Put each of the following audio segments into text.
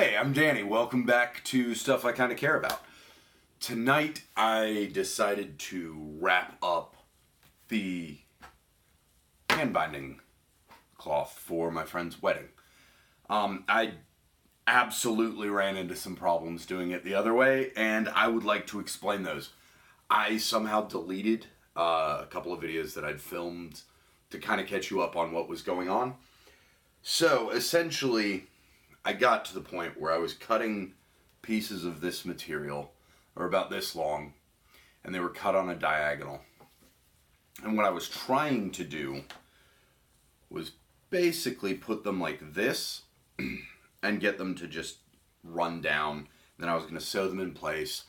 Hey, I'm Danny. Welcome back to Stuff I Kinda Care About. Tonight, I decided to wrap up the hand binding cloth for my friend's wedding. I absolutely ran into some problems doing it the other way, and I would like to explain those. I somehow deleted a couple of videos that I'd filmed to kind of catch you up on what was going on. So, essentially, I got to the point where I was cutting pieces of this material, or about this long, and they were cut on a diagonal. And what I was trying to do was basically put them like this and get them to just run down. Then I was going to sew them in place.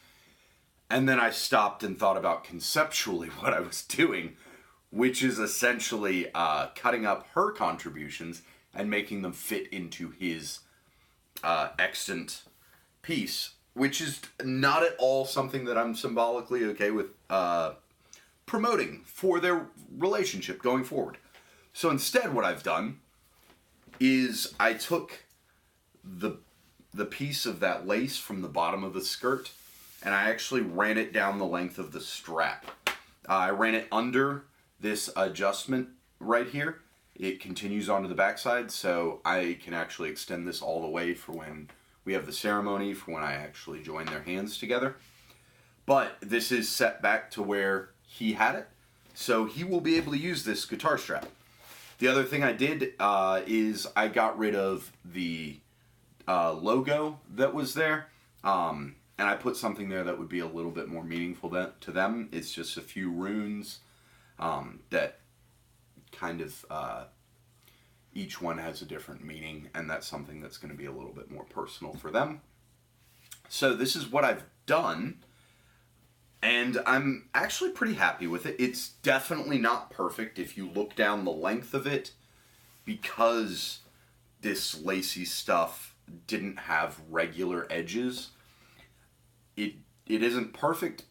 And then I stopped and thought about conceptually what I was doing, which is essentially cutting up her contributions and making them fit into his extant piece, which is not at all something that I'm symbolically okay with promoting for their relationship going forward. So instead what I've done is I took the piece of that lace from the bottom of the skirt and I actually ran it down the length of the strap. I ran it under this adjustment right here. It continues onto the backside, so I can actually extend this all the way for when we have the ceremony, for when I actually join their hands together. But this is set back to where he had it, so he will be able to use this guitar strap. The other thing I did is I got rid of the logo that was there, and I put something there that would be a little bit more meaningful to them. It's just a few runes that kind of each one has a different meaning, and that's something that's going to be a little bit more personal for them. So this is what I've done, and I'm actually pretty happy with it. It's definitely not perfect if you look down the length of it, because this lacy stuff didn't have regular edges. It isn't perfect,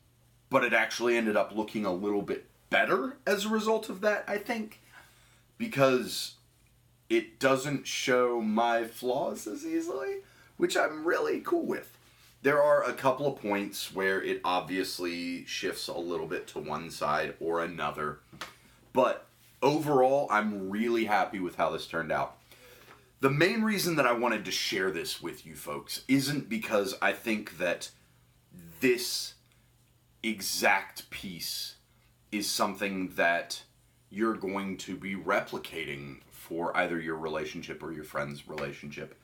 but it actually ended up looking a little bit better as a result of that, I think, because it doesn't show my flaws as easily, which I'm really cool with. There are a couple of points where it obviously shifts a little bit to one side or another, but overall, I'm really happy with how this turned out. The main reason that I wanted to share this with you folks isn't because I think that this exact piece is something that you're going to be replicating for either your relationship or your friend's relationship.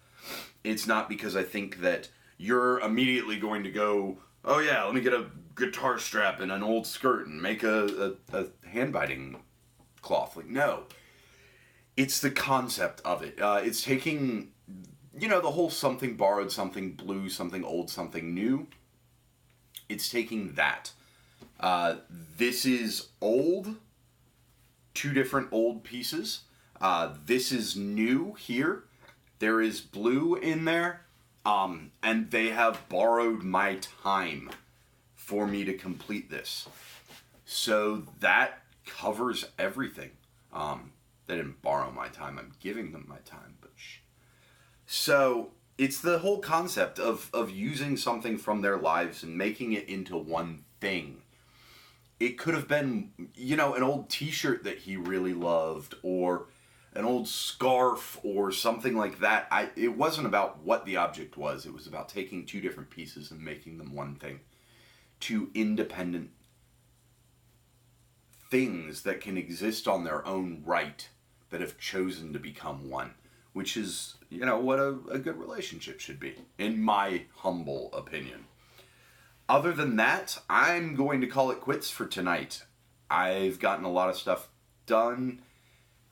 It's not because I think that you're immediately going to go, oh yeah, let me get a guitar strap and an old skirt and make a hand binding cloth. Like, no. It's the concept of it. It's taking, the whole something borrowed, something blue, something old, something new. It's taking that. This is old, two different old pieces. This is new here. There is blue in there. And they have borrowed my time for me to complete this. So that covers everything. They didn't borrow my time. I'm giving them my time. But So it's the whole concept of using something from their lives and making it into one thing. It could have been, an old t-shirt that he really loved, or an old scarf, or something like that. It wasn't about what the object was. It was about taking two different pieces and making them one thing. Two independent things that can exist on their own right, that have chosen to become one. Which is, what a good relationship should be, in my humble opinion. Other than that, I'm going to call it quits for tonight. I've gotten a lot of stuff done.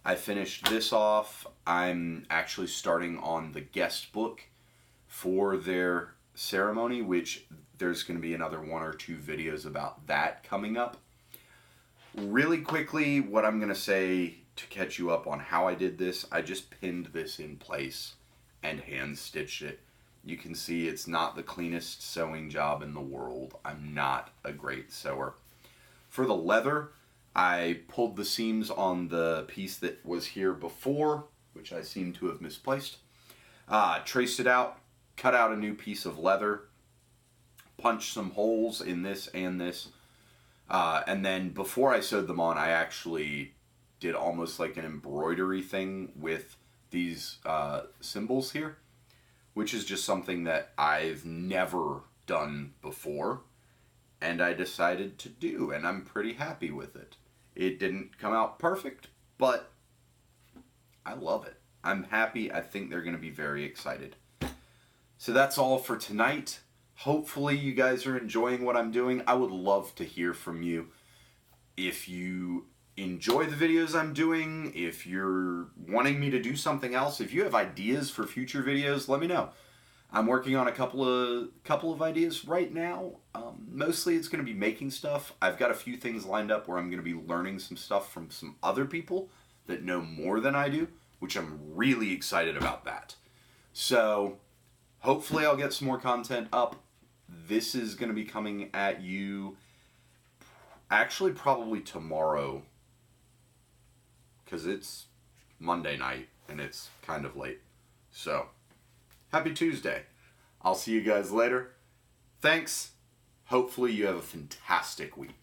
I finished this off. I'm actually starting on the guest book for their ceremony, which there's going to be another one or two videos about that coming up. Really quickly, what I'm going to say to catch you up on how I did this, I just pinned this in place and hand stitched it. You can see it's not the cleanest sewing job in the world. I'm not a great sewer. For the leather, I pulled the seams on the piece that was here before, which I seem to have misplaced. Traced it out, cut out a new piece of leather, punch some holes in this and this, and then before I sewed them on, I actually did almost like an embroidery thing with these symbols here, which is just something that I've never done before, and I decided to do, and I'm pretty happy with it. It didn't come out perfect, but I love it. I'm happy. I think they're going to be very excited. So that's all for tonight. Hopefully you guys are enjoying what I'm doing. I would love to hear from you. If you enjoy the videos I'm doing, if you're wanting me to do something else, if you have ideas for future videos, let me know. I'm working on a couple of ideas right now. Mostly it's going to be making stuff. I've got a few things lined up where I'm going to be learning some stuff from some other people that know more than I do, which I'm really excited about that. So hopefully I'll get some more content up. This is going to be coming at you actually probably tomorrow, because it's Monday night and it's kind of late. So happy Tuesday. I'll see you guys later. Thanks. Hopefully you have a fantastic week.